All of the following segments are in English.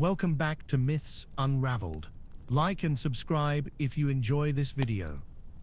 Welcome back to Myths Unraveled. Like and subscribe if you enjoy this video.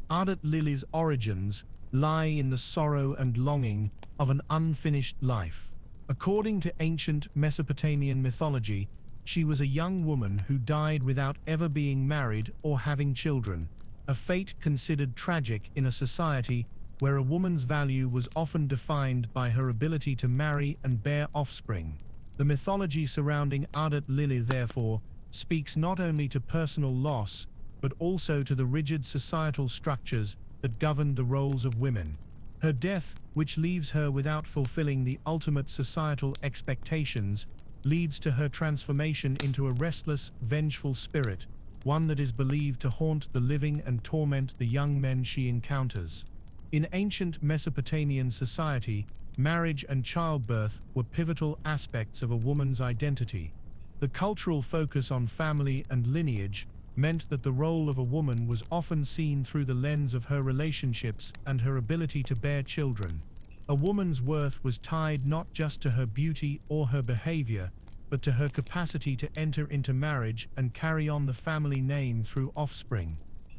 Ardat-lilî's origins lie in the sorrow and longing of an unfinished life. According to ancient Mesopotamian mythology, she was a young woman who died without ever being married or having children, a fate considered tragic in a society where a woman's value was often defined by her ability to marry and bear offspring. The mythology surrounding Ardat-lilî, therefore, speaks not only to personal loss, but also to the rigid societal structures that governed the roles of women. Her death, which leaves her without fulfilling the ultimate societal expectations, leads to her transformation into a restless, vengeful spirit, one that is believed to haunt the living and torment the young men she encounters. In ancient Mesopotamian society, marriage and childbirth were pivotal aspects of a woman's identity. The cultural focus on family and lineage meant that the role of a woman was often seen through the lens of her relationships and her ability to bear children. A woman's worth was tied not just to her beauty or her behavior, but to her capacity to enter into marriage and carry on the family name through offspring.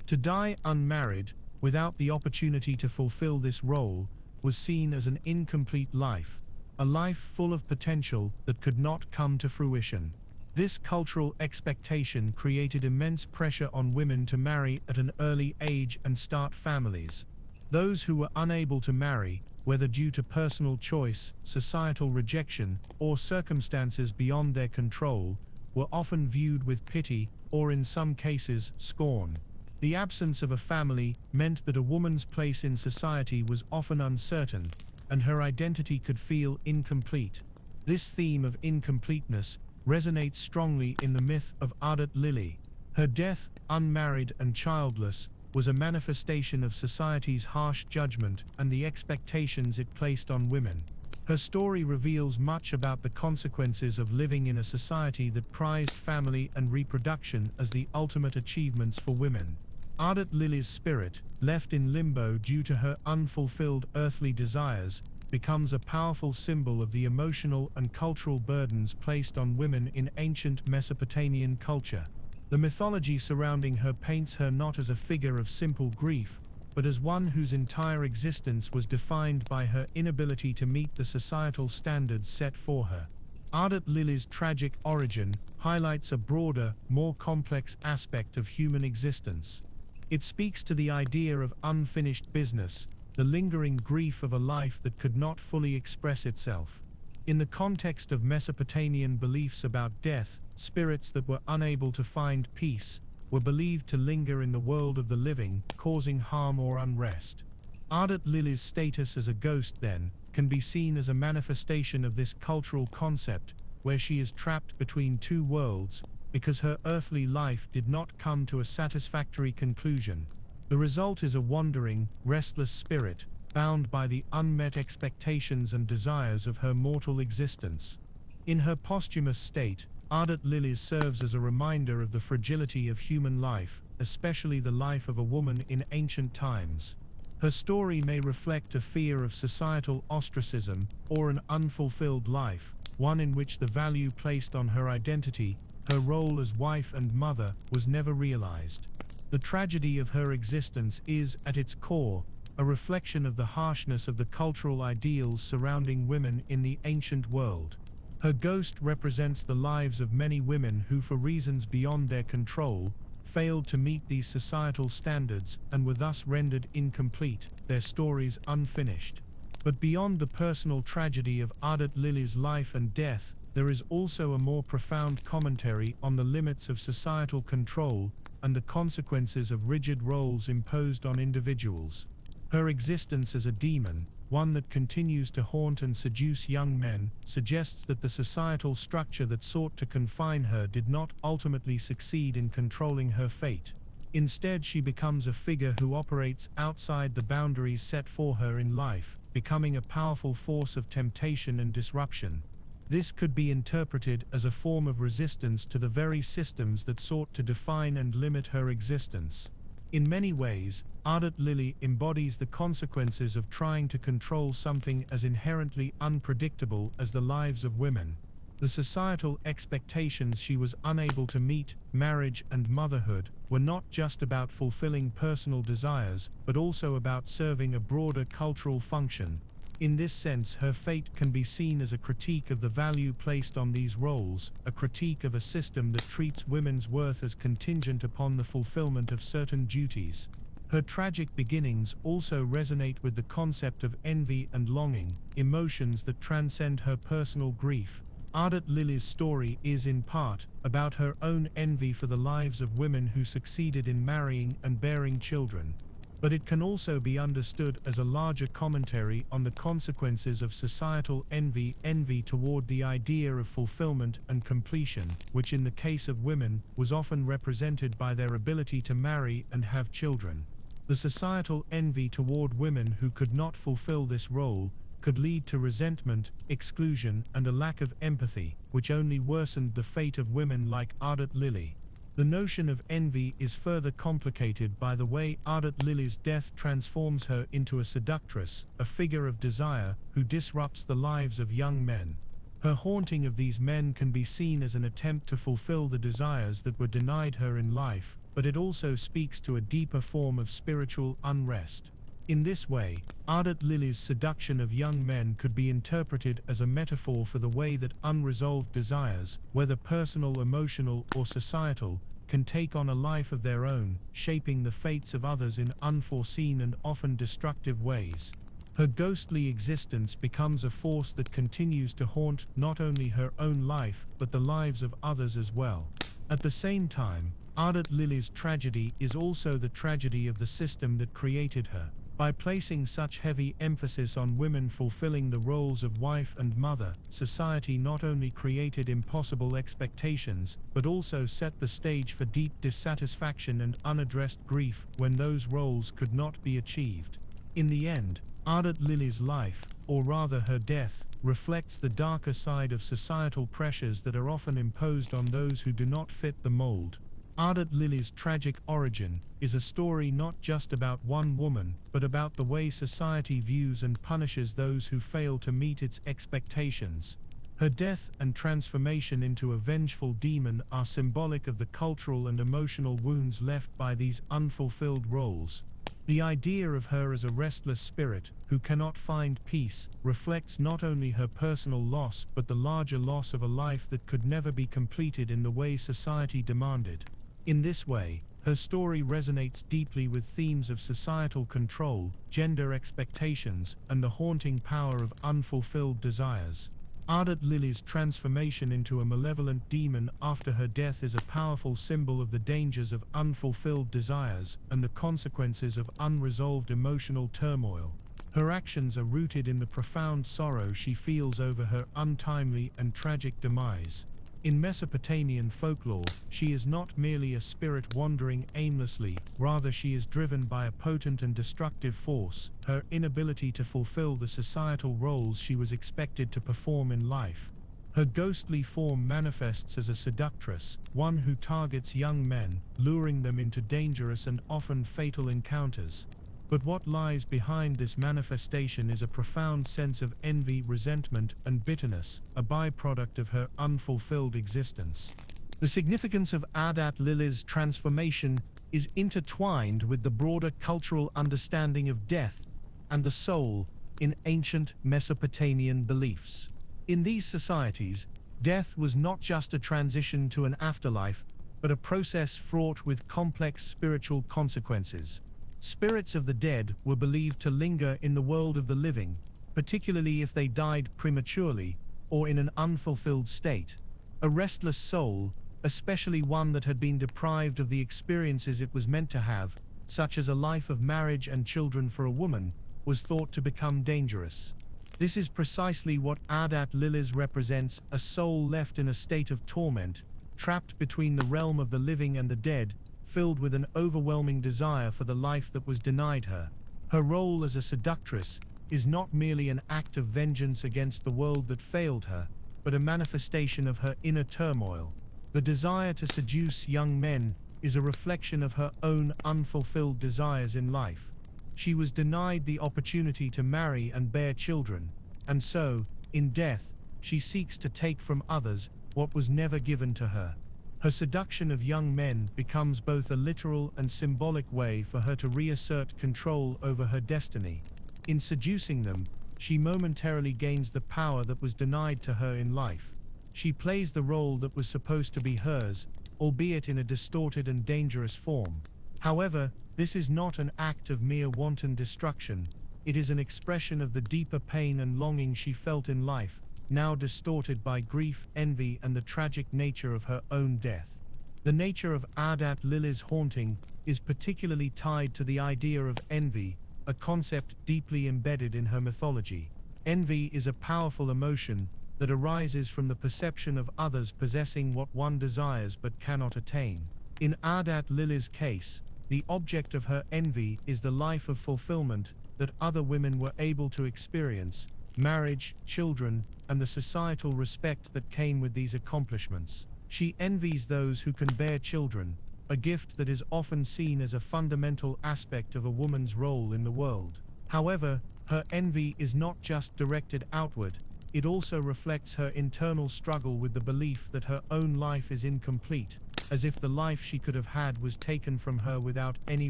To die unmarried, without the opportunity to fulfill this role, was seen as an incomplete life, a life full of potential that could not come to fruition. This cultural expectation created immense pressure on women to marry at an early age and start families. Those who were unable to marry, whether due to personal choice, societal rejection, or circumstances beyond their control, were often viewed with pity or, in some cases, scorn. The absence of a family meant that a woman's place in society was often uncertain, and her identity could feel incomplete. This theme of incompleteness resonates strongly in the myth of Ardat-lilî. Her death, unmarried and childless, was a manifestation of society's harsh judgment and the expectations it placed on women. Her story reveals much about the consequences of living in a society that prized family and reproduction as the ultimate achievements for women. Ardat-lilî's spirit, left in limbo due to her unfulfilled earthly desires, becomes a powerful symbol of the emotional and cultural burdens placed on women in ancient Mesopotamian culture. The mythology surrounding her paints her not as a figure of simple grief, but as one whose entire existence was defined by her inability to meet the societal standards set for her. Ardat-lilî's tragic origin highlights a broader, more complex aspect of human existence. It speaks to the idea of unfinished business, the lingering grief of a life that could not fully express itself. In the context of Mesopotamian beliefs about death, spirits that were unable to find peace were believed to linger in the world of the living, causing harm or unrest. Ardat-lilî's status as a ghost, then, can be seen as a manifestation of this cultural concept, where she is trapped between two worlds, because her earthly life did not come to a satisfactory conclusion. The result is a wandering, restless spirit, bound by the unmet expectations and desires of her mortal existence. In her posthumous state, Ardat-lilî serves as a reminder of the fragility of human life, especially the life of a woman in ancient times. Her story may reflect a fear of societal ostracism or an unfulfilled life, one in which the value placed on her identity, her role as wife and mother, was never realized. The tragedy of her existence is, at its core, a reflection of the harshness of the cultural ideals surrounding women in the ancient world. Her ghost represents the lives of many women who, for reasons beyond their control, failed to meet these societal standards and were thus rendered incomplete, their stories unfinished. But beyond the personal tragedy of Ardat-lilî's life and death, there is also a more profound commentary on the limits of societal control and the consequences of rigid roles imposed on individuals. Her existence as a demon, one that continues to haunt and seduce young men, suggests that the societal structure that sought to confine her did not ultimately succeed in controlling her fate. Instead, she becomes a figure who operates outside the boundaries set for her in life, becoming a powerful force of temptation and disruption. This could be interpreted as a form of resistance to the very systems that sought to define and limit her existence. In many ways, Ardat-lilî embodies the consequences of trying to control something as inherently unpredictable as the lives of women. The societal expectations she was unable to meet, marriage and motherhood, were not just about fulfilling personal desires, but also about serving a broader cultural function. In this sense, her fate can be seen as a critique of the value placed on these roles, a critique of a system that treats women's worth as contingent upon the fulfillment of certain duties. Her tragic beginnings also resonate with the concept of envy and longing, emotions that transcend her personal grief. Ardat-lilî's story is, in part, about her own envy for the lives of women who succeeded in marrying and bearing children. But it can also be understood as a larger commentary on the consequences of societal envy toward the idea of fulfillment and completion, which in the case of women, was often represented by their ability to marry and have children. The societal envy toward women who could not fulfill this role could lead to resentment, exclusion, and a lack of empathy, which only worsened the fate of women like Ardat-lilî. The notion of envy is further complicated by the way Ardat-lilî's death transforms her into a seductress, a figure of desire, who disrupts the lives of young men. Her haunting of these men can be seen as an attempt to fulfill the desires that were denied her in life, but it also speaks to a deeper form of spiritual unrest. In this way, Ardat-lilî's seduction of young men could be interpreted as a metaphor for the way that unresolved desires, whether personal, emotional, or societal, can take on a life of their own, shaping the fates of others in unforeseen and often destructive ways. Her ghostly existence becomes a force that continues to haunt not only her own life, but the lives of others as well. At the same time, Ardat-lilî's tragedy is also the tragedy of the system that created her. By placing such heavy emphasis on women fulfilling the roles of wife and mother, society not only created impossible expectations, but also set the stage for deep dissatisfaction and unaddressed grief when those roles could not be achieved. In the end, Ardat-lilî's life, or rather her death, reflects the darker side of societal pressures that are often imposed on those who do not fit the mold. Ardat-lilî's tragic origin is a story not just about one woman, but about the way society views and punishes those who fail to meet its expectations. Her death and transformation into a vengeful demon are symbolic of the cultural and emotional wounds left by these unfulfilled roles. The idea of her as a restless spirit, who cannot find peace, reflects not only her personal loss but the larger loss of a life that could never be completed in the way society demanded. In this way, her story resonates deeply with themes of societal control, gender expectations, and the haunting power of unfulfilled desires. Ardat-lilî's transformation into a malevolent demon after her death is a powerful symbol of the dangers of unfulfilled desires and the consequences of unresolved emotional turmoil. Her actions are rooted in the profound sorrow she feels over her untimely and tragic demise. In Mesopotamian folklore, she is not merely a spirit wandering aimlessly, rather she is driven by a potent and destructive force, her inability to fulfill the societal roles she was expected to perform in life. Her ghostly form manifests as a seductress, one who targets young men, luring them into dangerous and often fatal encounters. But what lies behind this manifestation is a profound sense of envy, resentment, and bitterness, a byproduct of her unfulfilled existence. The significance of Ardat-lilî's transformation is intertwined with the broader cultural understanding of death and the soul in ancient Mesopotamian beliefs. In these societies, death was not just a transition to an afterlife, but a process fraught with complex spiritual consequences. Spirits of the dead were believed to linger in the world of the living, particularly if they died prematurely or in an unfulfilled state. A restless soul, especially one that had been deprived of the experiences it was meant to have, such as a life of marriage and children for a woman, was thought to become dangerous. This is precisely what Ardat-lilî represents, a soul left in a state of torment, trapped between the realm of the living and the dead, filled with an overwhelming desire for the life that was denied her. Her role as a seductress is not merely an act of vengeance against the world that failed her, but a manifestation of her inner turmoil. The desire to seduce young men is a reflection of her own unfulfilled desires in life. She was denied the opportunity to marry and bear children, and so, in death, she seeks to take from others what was never given to her. Her seduction of young men becomes both a literal and symbolic way for her to reassert control over her destiny. In seducing them, she momentarily gains the power that was denied to her in life. She plays the role that was supposed to be hers, albeit in a distorted and dangerous form. However, this is not an act of mere wanton destruction. It is an expression of the deeper pain and longing she felt in life, now distorted by grief, envy, and the tragic nature of her own death. The nature of Ardat-lilî's haunting is particularly tied to the idea of envy, a concept deeply embedded in her mythology. Envy is a powerful emotion that arises from the perception of others possessing what one desires but cannot attain. In Ardat-lilî's case, the object of her envy is the life of fulfillment that other women were able to experience, marriage, children, and the societal respect that came with these accomplishments. She envies those who can bear children, a gift that is often seen as a fundamental aspect of a woman's role in the world. However, her envy is not just directed outward, it also reflects her internal struggle with the belief that her own life is incomplete, as if the life she could have had was taken from her without any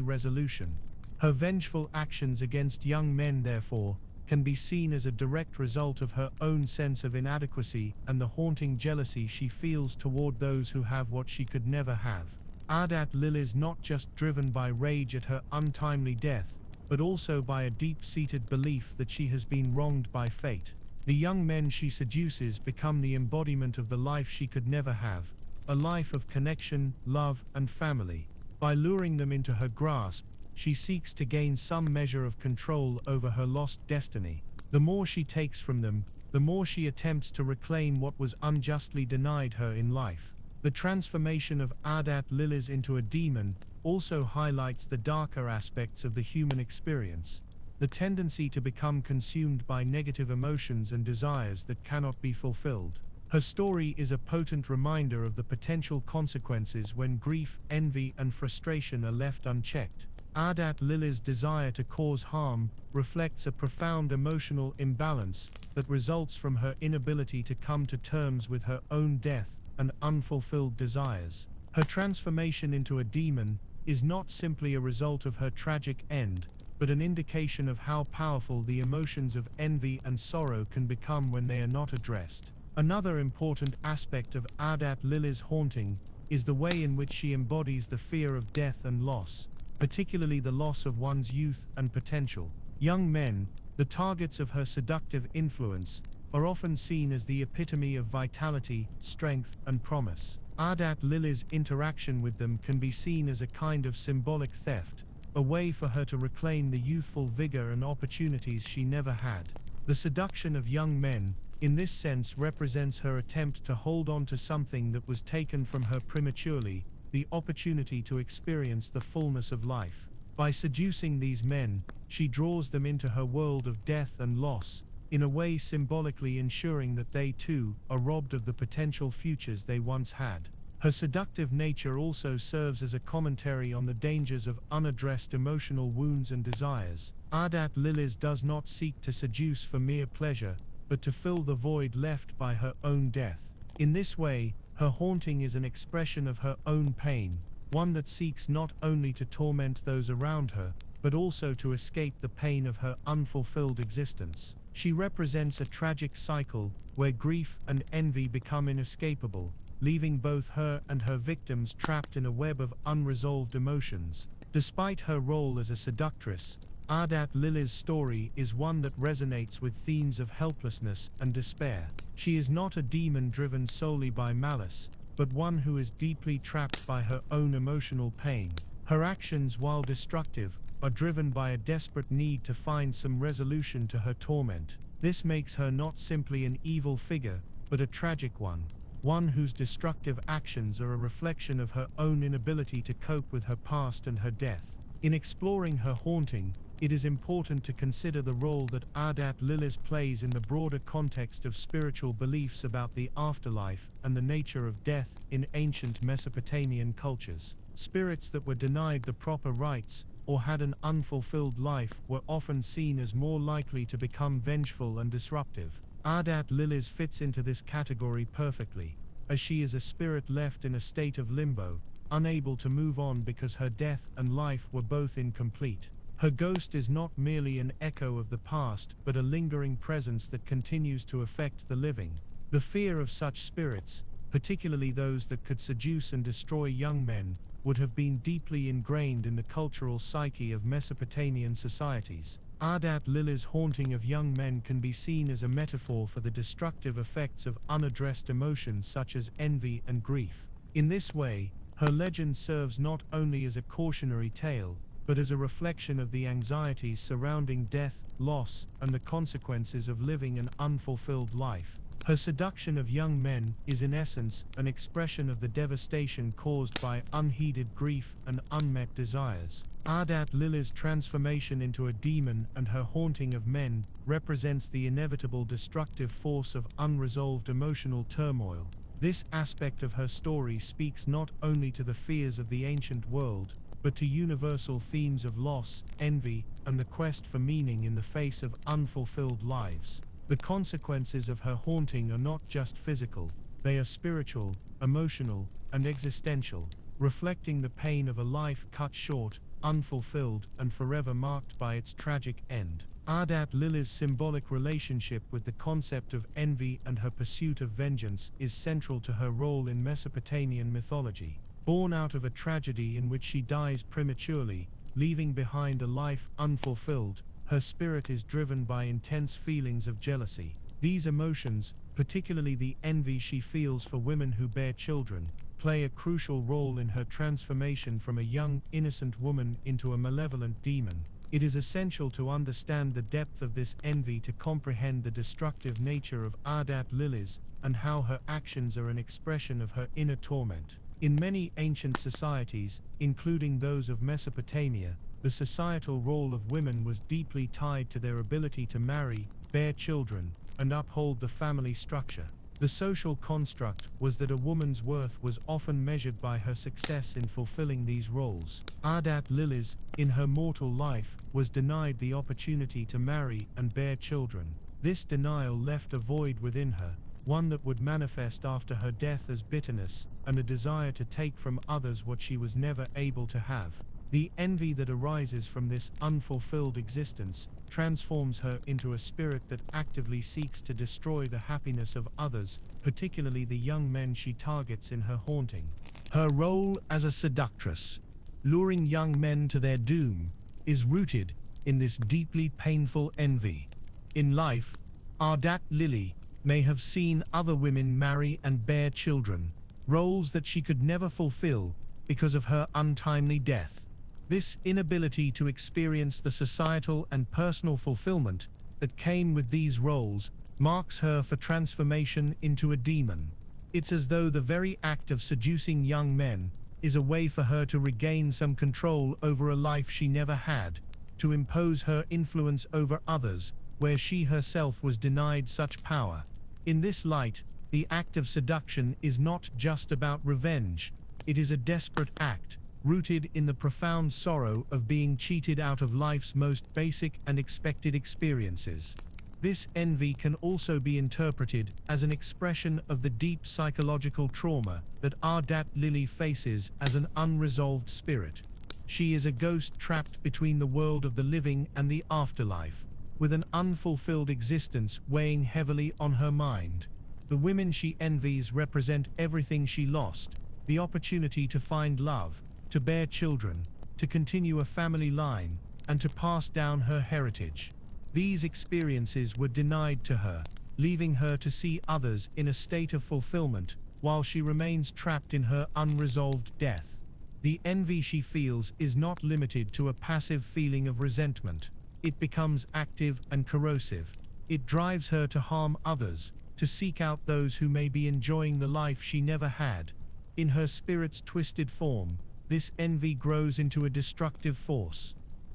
resolution. Her vengeful actions against young men, therefore, can be seen as a direct result of her own sense of inadequacy and the haunting jealousy she feels toward those who have what she could never have. Ardat-lilî is not just driven by rage at her untimely death, but also by a deep-seated belief that she has been wronged by fate. The young men she seduces become the embodiment of the life she could never have, a life of connection, love, and family. By luring them into her grasp, she seeks to gain some measure of control over her lost destiny. The more she takes from them, the more she attempts to reclaim what was unjustly denied her in life. The transformation of Ardat-lilî into a demon also highlights the darker aspects of the human experience, the tendency to become consumed by negative emotions and desires that cannot be fulfilled. Her story is a potent reminder of the potential consequences when grief, envy, and frustration are left unchecked. Ardat-lilî's desire to cause harm reflects a profound emotional imbalance that results from her inability to come to terms with her own death and unfulfilled desires. Her transformation into a demon is not simply a result of her tragic end, but an indication of how powerful the emotions of envy and sorrow can become when they are not addressed. Another important aspect of Ardat-lilî's haunting is the way in which she embodies the fear of death and loss, particularly the loss of one's youth and potential. Young men, the targets of her seductive influence, are often seen as the epitome of vitality, strength, and promise. Ardat-lilî's interaction with them can be seen as a kind of symbolic theft, a way for her to reclaim the youthful vigor and opportunities she never had. The seduction of young men, in this sense, represents her attempt to hold on to something that was taken from her prematurely, the opportunity to experience the fullness of life. By seducing these men, she draws them into her world of death and loss, in a way symbolically ensuring that they too are robbed of the potential futures they once had. Her seductive nature also serves as a commentary on the dangers of unaddressed emotional wounds and desires. Ardat-lilî does not seek to seduce for mere pleasure, but to fill the void left by her own death. In this way, her haunting is an expression of her own pain, one that seeks not only to torment those around her, but also to escape the pain of her unfulfilled existence. She represents a tragic cycle where grief and envy become inescapable, leaving both her and her victims trapped in a web of unresolved emotions. Despite her role as a seductress, Ardat-lilî's story is one that resonates with themes of helplessness and despair. She is not a demon driven solely by malice, but one who is deeply trapped by her own emotional pain. Her actions, while destructive, are driven by a desperate need to find some resolution to her torment. This makes her not simply an evil figure, but a tragic one whose destructive actions are a reflection of her own inability to cope with her past and her death. In exploring her haunting, it is important to consider the role that Ardat-lilî plays in the broader context of spiritual beliefs about the afterlife and the nature of death in ancient Mesopotamian cultures. Spirits that were denied the proper rites or had an unfulfilled life were often seen as more likely to become vengeful and disruptive. Ardat-lilî fits into this category perfectly, as she is a spirit left in a state of limbo, unable to move on because her death and life were both incomplete. Her ghost is not merely an echo of the past, but a lingering presence that continues to affect the living. The fear of such spirits, particularly those that could seduce and destroy young men, would have been deeply ingrained in the cultural psyche of Mesopotamian societies. Ardat-lilî's haunting of young men can be seen as a metaphor for the destructive effects of unaddressed emotions such as envy and grief. In this way, her legend serves not only as a cautionary tale, but as a reflection of the anxieties surrounding death, loss, and the consequences of living an unfulfilled life. Her seduction of young men is in essence an expression of the devastation caused by unheeded grief and unmet desires. Ardat-lilî's transformation into a demon and her haunting of men represents the inevitable destructive force of unresolved emotional turmoil. This aspect of her story speaks not only to the fears of the ancient world, but to universal themes of loss, envy, and the quest for meaning in the face of unfulfilled lives. The consequences of her haunting are not just physical, they are spiritual, emotional, and existential, reflecting the pain of a life cut short, unfulfilled, and forever marked by its tragic end. Ardat-lilî's symbolic relationship with the concept of envy and her pursuit of vengeance is central to her role in Mesopotamian mythology. Born out of a tragedy in which she dies prematurely, leaving behind a life unfulfilled, her spirit is driven by intense feelings of jealousy. These emotions, particularly the envy she feels for women who bear children, play a crucial role in her transformation from a young, innocent woman into a malevolent demon. It is essential to understand the depth of this envy to comprehend the destructive nature of Ardat-lilî and how her actions are an expression of her inner torment. In many ancient societies, including those of Mesopotamia, the societal role of women was deeply tied to their ability to marry, bear children, and uphold the family structure. The social construct was that a woman's worth was often measured by her success in fulfilling these roles. Ardat-lilî, in her mortal life, was denied the opportunity to marry and bear children. This denial left a void within her, one that would manifest after her death as bitterness and a desire to take from others what she was never able to have. The envy that arises from this unfulfilled existence transforms her into a spirit that actively seeks to destroy the happiness of others, particularly the young men she targets in her haunting. Her role as a seductress, luring young men to their doom, is rooted in this deeply painful envy. In life, Ardat-lilî may have seen other women marry and bear children, roles that she could never fulfill because of her untimely death. This inability to experience the societal and personal fulfillment that came with these roles marks her for transformation into a demon. It's as though the very act of seducing young men is a way for her to regain some control over a life she never had, to impose her influence over others where she herself was denied such power. In this light, the act of seduction is not just about revenge, it is a desperate act, rooted in the profound sorrow of being cheated out of life's most basic and expected experiences. This envy can also be interpreted as an expression of the deep psychological trauma that Ardat-lilî faces as an unresolved spirit. She is a ghost trapped between the world of the living and the afterlife, with an unfulfilled existence weighing heavily on her mind. The women she envies represent everything she lost: the opportunity to find love, to bear children, to continue a family line, and to pass down her heritage. These experiences were denied to her, leaving her to see others in a state of fulfillment while she remains trapped in her unresolved death. The envy she feels is not limited to a passive feeling of resentment. It becomes active and corrosive. It drives her to harm others, to seek out those who may be enjoying the life she never had. In her spirit's twisted form, this envy grows into a destructive force.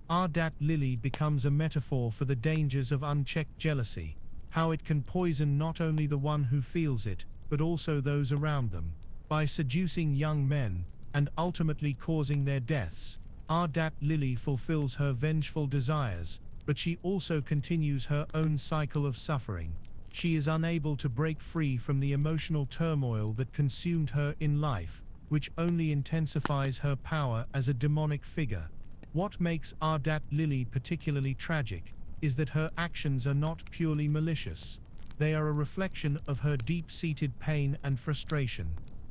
Ardat-lilî becomes a metaphor for the dangers of unchecked jealousy, how it can poison not only the one who feels it, but also those around them. By seducing young men, and ultimately causing their deaths, Ardat-lilî fulfills her vengeful desires, but she also continues her own cycle of suffering. She is unable to break free from the emotional turmoil that consumed her in life, which only intensifies her power as a demonic figure. What makes Ardat-lilî particularly tragic is that her actions are not purely malicious. They are a reflection of her deep-seated pain and frustration.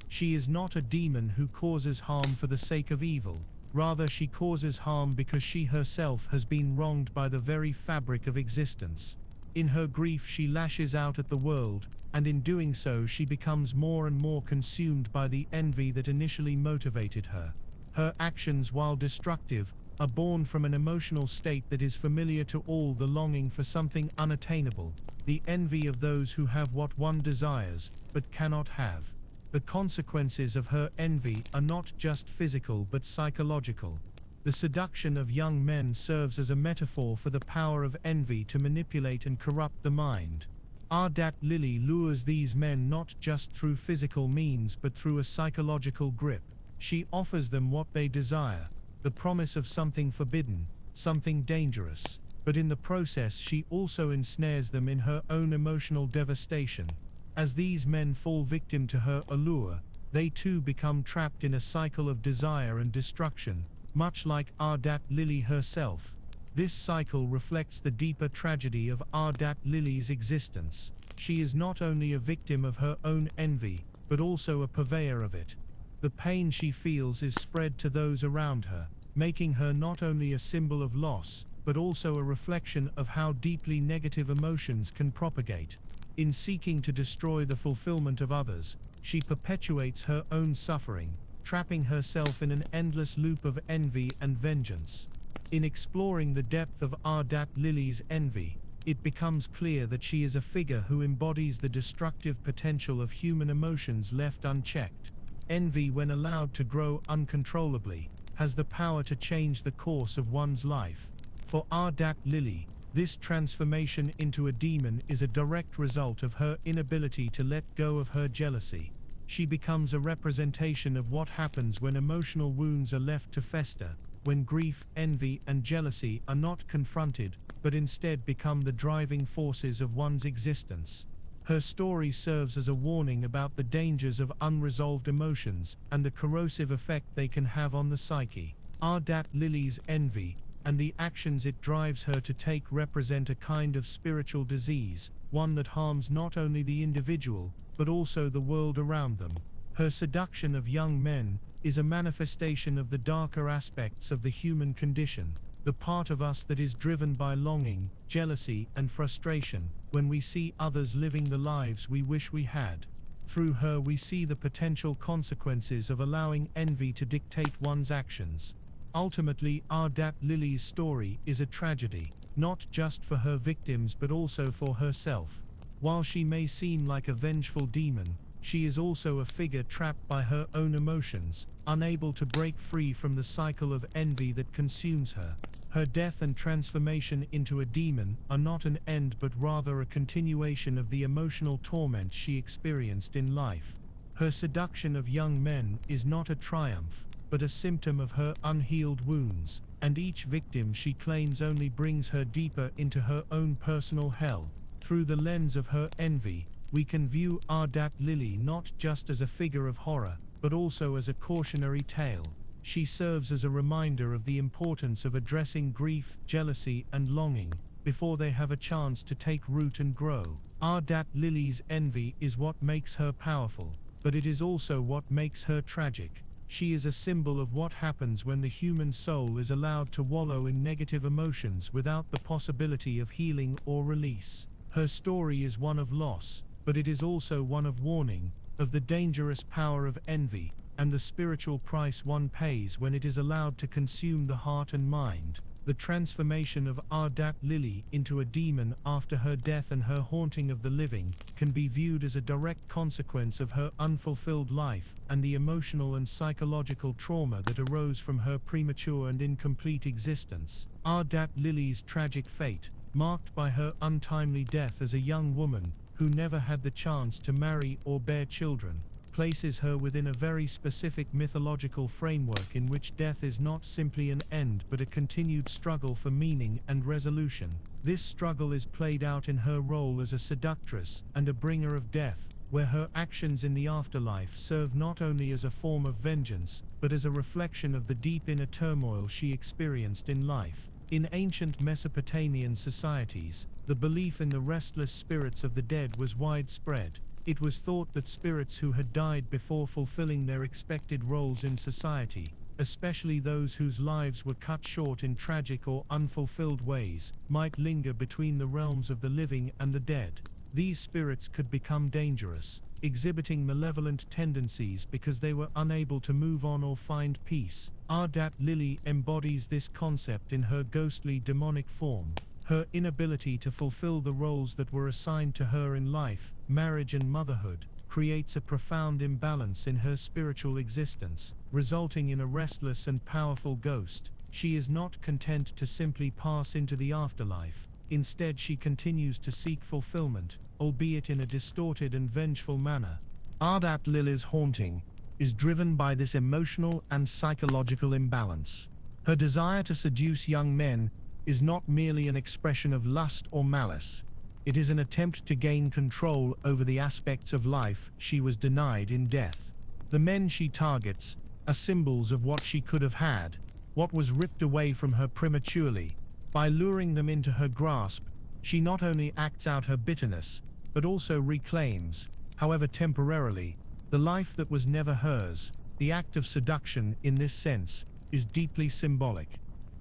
She is not a demon who causes harm for the sake of evil. Rather, she causes harm because she herself has been wronged by the very fabric of existence. In her grief, she lashes out at the world, and in doing so, she becomes more and more consumed by the envy that initially motivated her. Her actions, while destructive, are born from an emotional state that is familiar to all: the longing for something unattainable, the envy of those who have what one desires, but cannot have. The consequences of her envy are not just physical but psychological. The seduction of young men serves as a metaphor for the power of envy to manipulate and corrupt the mind. Ardat-lilî lures these men not just through physical means but through a psychological grip. She offers them what they desire, the promise of something forbidden, something dangerous. But in the process, she also ensnares them in her own emotional devastation. As these men fall victim to her allure, they too become trapped in a cycle of desire and destruction, much like Ardat-lilî herself. This cycle reflects the deeper tragedy of Ardat-lilî's existence. She is not only a victim of her own envy, but also a purveyor of it. The pain she feels is spread to those around her, making her not only a symbol of loss, but also a reflection of how deeply negative emotions can propagate. In seeking to destroy the fulfillment of others, she perpetuates her own suffering, trapping herself in an endless loop of envy and vengeance. In exploring the depth of Ardat-lilî's envy, it becomes clear that she is a figure who embodies the destructive potential of human emotions left unchecked. Envy, when allowed to grow uncontrollably, has the power to change the course of one's life. For Ardat-lilî, this transformation into a demon is a direct result of her inability to let go of her jealousy. She becomes a representation of what happens when emotional wounds are left to fester, when grief, envy, and jealousy are not confronted, but instead become the driving forces of one's existence. Her story serves as a warning about the dangers of unresolved emotions and the corrosive effect they can have on the psyche. Ardat-lilî's envy, and the actions it drives her to take, represent a kind of spiritual disease, one that harms not only the individual, but also the world around them. Her seduction of young men is a manifestation of the darker aspects of the human condition, the part of us that is driven by longing, jealousy, and frustration, when we see others living the lives we wish we had. Through her, we see the potential consequences of allowing envy to dictate one's actions. Ultimately, Ardat-lilî's story is a tragedy, not just for her victims but also for herself. While she may seem like a vengeful demon, she is also a figure trapped by her own emotions, unable to break free from the cycle of envy that consumes her. Her death and transformation into a demon are not an end but rather a continuation of the emotional torment she experienced in life. Her seduction of young men is not a triumph, but a symptom of her unhealed wounds, and each victim she claims only brings her deeper into her own personal hell. Through the lens of her envy, we can view Ardat-lilî not just as a figure of horror, but also as a cautionary tale. She serves as a reminder of the importance of addressing grief, jealousy, and longing before they have a chance to take root and grow. Ardat-lilî's envy is what makes her powerful, but it is also what makes her tragic. She is a symbol of what happens when the human soul is allowed to wallow in negative emotions without the possibility of healing or release. Her story is one of loss, but it is also one of warning, of the dangerous power of envy, and the spiritual price one pays when it is allowed to consume the heart and mind. The transformation of Ardat-lilî into a demon after her death and her haunting of the living can be viewed as a direct consequence of her unfulfilled life and the emotional and psychological trauma that arose from her premature and incomplete existence. Ardat-lilî's tragic fate, marked by her untimely death as a young woman who never had the chance to marry or bear children, places her within a very specific mythological framework in which death is not simply an end but a continued struggle for meaning and resolution. This struggle is played out in her role as a seductress and a bringer of death, where her actions in the afterlife serve not only as a form of vengeance, but as a reflection of the deep inner turmoil she experienced in life. In ancient Mesopotamian societies, the belief in the restless spirits of the dead was widespread. It was thought that spirits who had died before fulfilling their expected roles in society, especially those whose lives were cut short in tragic or unfulfilled ways, might linger between the realms of the living and the dead. These spirits could become dangerous, exhibiting malevolent tendencies because they were unable to move on or find peace. Ardat-lilî embodies this concept in her ghostly demonic form. Her inability to fulfill the roles that were assigned to her in life, marriage and motherhood, creates a profound imbalance in her spiritual existence, resulting in a restless and powerful ghost. She is not content to simply pass into the afterlife. Instead, she continues to seek fulfillment, albeit in a distorted and vengeful manner. Ardat-lilî's haunting is driven by this emotional and psychological imbalance. Her desire to seduce young men is not merely an expression of lust or malice. It is an attempt to gain control over the aspects of life she was denied in death. The men she targets are symbols of what she could have had, what was ripped away from her prematurely. By luring them into her grasp, she not only acts out her bitterness, but also reclaims, however temporarily, the life that was never hers. The act of seduction, in this sense, is deeply symbolic.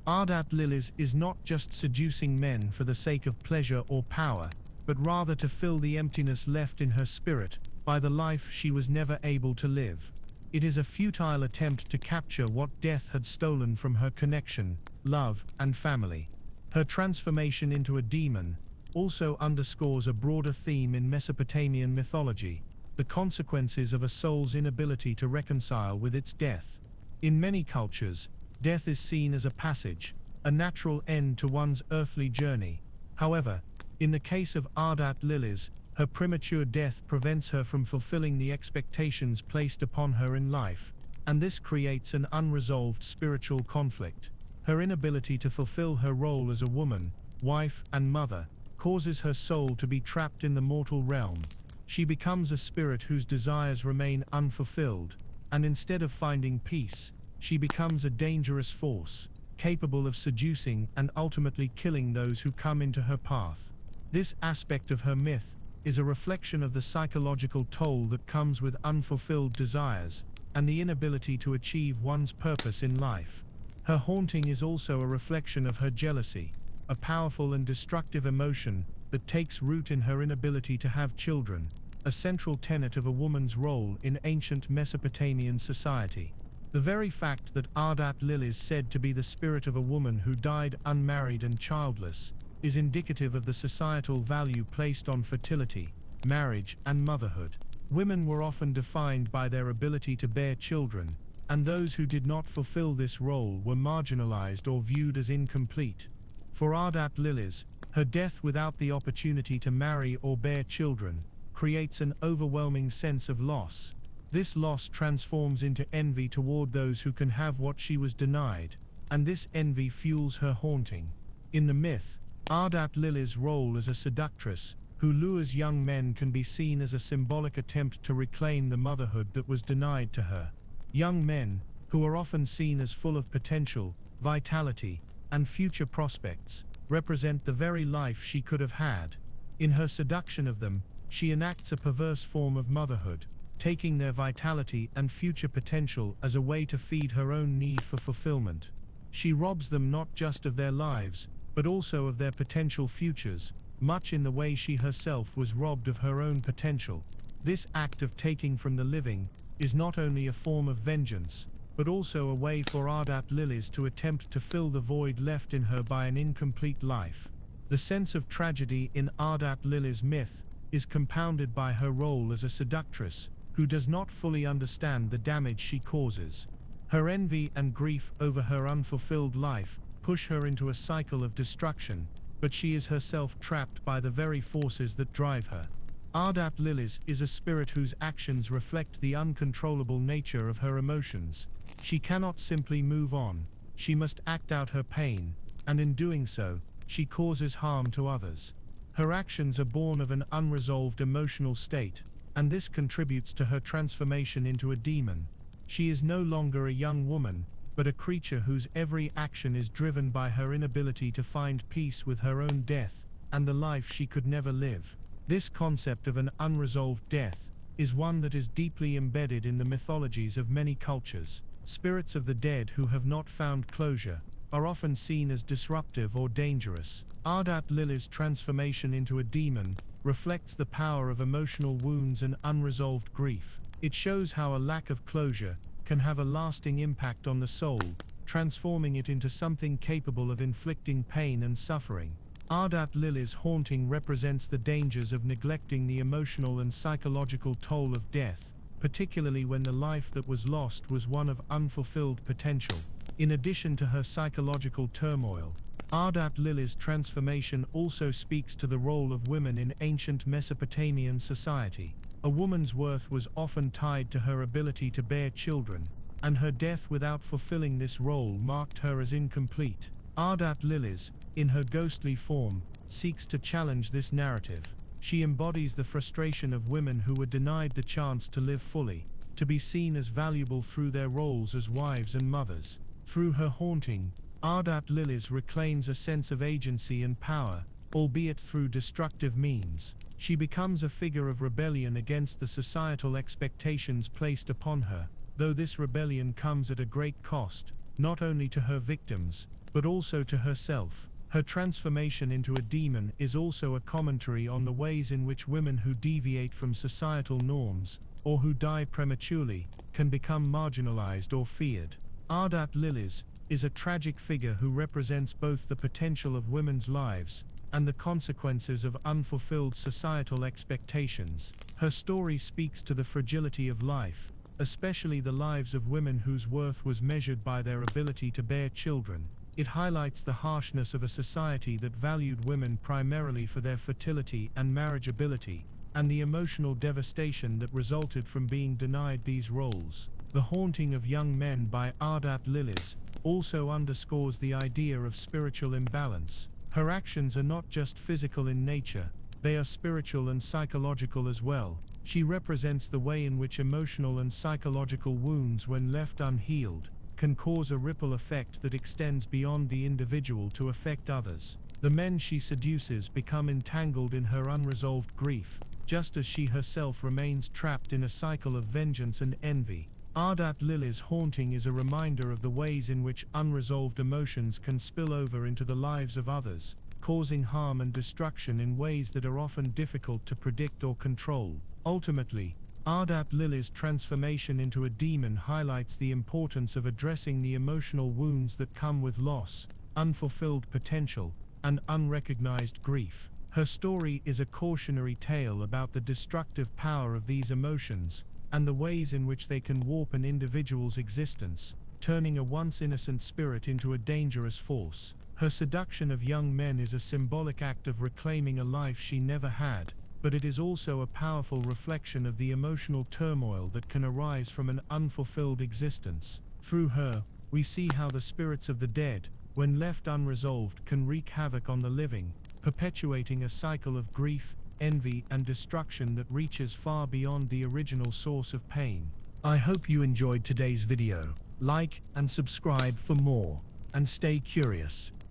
Ardat-lilî is not just seducing men for the sake of pleasure or power, but rather to fill the emptiness left in her spirit by the life she was never able to live. It is a futile attempt to capture what death had stolen from her connection, love, and family. Her transformation into a demon also underscores a broader theme in Mesopotamian mythology: the consequences of a soul's inability to reconcile with its death. In many cultures, death is seen as a passage, a natural end to one's earthly journey. However, in the case of Ardat-lilî, her premature death prevents her from fulfilling the expectations placed upon her in life, and this creates an unresolved spiritual conflict. Her inability to fulfill her role as a woman, wife, and mother causes her soul to be trapped in the mortal realm. She becomes a spirit whose desires remain unfulfilled, and instead of finding peace, she becomes a dangerous force, capable of seducing and ultimately killing those who come into her path. This aspect of her myth is a reflection of the psychological toll that comes with unfulfilled desires and the inability to achieve one's purpose in life. Her haunting is also a reflection of her jealousy, a powerful and destructive emotion that takes root in her inability to have children, a central tenet of a woman's role in ancient Mesopotamian society. The very fact that Ardat-lilî is said to be the spirit of a woman who died unmarried and childless is indicative of the societal value placed on fertility, marriage, and motherhood. Women were often defined by their ability to bear children, and those who did not fulfill this role were marginalized or viewed as incomplete. For Ardat-lilî, her death without the opportunity to marry or bear children creates an overwhelming sense of loss. This loss transforms into envy toward those who can have what she was denied, and this envy fuels her haunting. In the myth, Ardat-lilî's role as a seductress who lures young men can be seen as a symbolic attempt to reclaim the motherhood that was denied to her. Young men, who are often seen as full of potential, vitality, and future prospects, represent the very life she could have had. In her seduction of them, she enacts a perverse form of motherhood, taking their vitality and future potential as a way to feed her own need for fulfillment. She robs them not just of their lives, but also of their potential futures, much in the way she herself was robbed of her own potential. This act of taking from the living is not only a form of vengeance, but also a way for Ardat-lilî to attempt to fill the void left in her by an incomplete life. The sense of tragedy in Ardat-lilî's myth is compounded by her role as a seductress who does not fully understand the damage she causes. Her envy and grief over her unfulfilled life push her into a cycle of destruction, but she is herself trapped by the very forces that drive her. Ardat-lilî is a spirit whose actions reflect the uncontrollable nature of her emotions. She cannot simply move on, she must act out her pain, and in doing so, she causes harm to others. Her actions are born of an unresolved emotional state, and this contributes to her transformation into a demon. She is no longer a young woman, but a creature whose every action is driven by her inability to find peace with her own death and the life she could never live. This concept of an unresolved death is one that is deeply embedded in the mythologies of many cultures. Spirits of the dead who have not found closure are often seen as disruptive or dangerous. Ardat-lilî's transformation into a demon reflects the power of emotional wounds and unresolved grief. It shows how a lack of closure can have a lasting impact on the soul, transforming it into something capable of inflicting pain and suffering. Ardat-lilî's haunting represents the dangers of neglecting the emotional and psychological toll of death, particularly when the life that was lost was one of unfulfilled potential. In addition to her psychological turmoil, Ardat-lilî's transformation also speaks to the role of women in ancient Mesopotamian society. A woman's worth was often tied to her ability to bear children, and her death without fulfilling this role marked her as incomplete. Ardat-lilî, in her ghostly form, seeks to challenge this narrative. She embodies the frustration of women who were denied the chance to live fully, to be seen as valuable through their roles as wives and mothers. Through her haunting, Ardat-lilî reclaims a sense of agency and power, albeit through destructive means. She becomes a figure of rebellion against the societal expectations placed upon her, though this rebellion comes at a great cost, not only to her victims, but also to herself. Her transformation into a demon is also a commentary on the ways in which women who deviate from societal norms, or who die prematurely, can become marginalized or feared. Ardat-lilî is a tragic figure who represents both the potential of women's lives and the consequences of unfulfilled societal expectations. Her story speaks to the fragility of life, especially the lives of women whose worth was measured by their ability to bear children. It highlights the harshness of a society that valued women primarily for their fertility and marriageability, and the emotional devastation that resulted from being denied these roles. The haunting of young men by Ardat-lilî also underscores the idea of spiritual imbalance. Her actions are not just physical in nature, they are spiritual and psychological as well. She represents the way in which emotional and psychological wounds, when left unhealed, can cause a ripple effect that extends beyond the individual to affect others. The men she seduces become entangled in her unresolved grief, just as she herself remains trapped in a cycle of vengeance and envy. Ardat-lilî's haunting is a reminder of the ways in which unresolved emotions can spill over into the lives of others, causing harm and destruction in ways that are often difficult to predict or control. Ultimately, Ardat-lilî's transformation into a demon highlights the importance of addressing the emotional wounds that come with loss, unfulfilled potential, and unrecognized grief. Her story is a cautionary tale about the destructive power of these emotions, and the ways in which they can warp an individual's existence, turning a once innocent spirit into a dangerous force. Her seduction of young men is a symbolic act of reclaiming a life she never had, but it is also a powerful reflection of the emotional turmoil that can arise from an unfulfilled existence. Through her, we see how the spirits of the dead, when left unresolved, can wreak havoc on the living, perpetuating a cycle of grief, envy, and destruction that reaches far beyond the original source of pain. I hope you enjoyed today's video. Like and subscribe for more, and stay curious.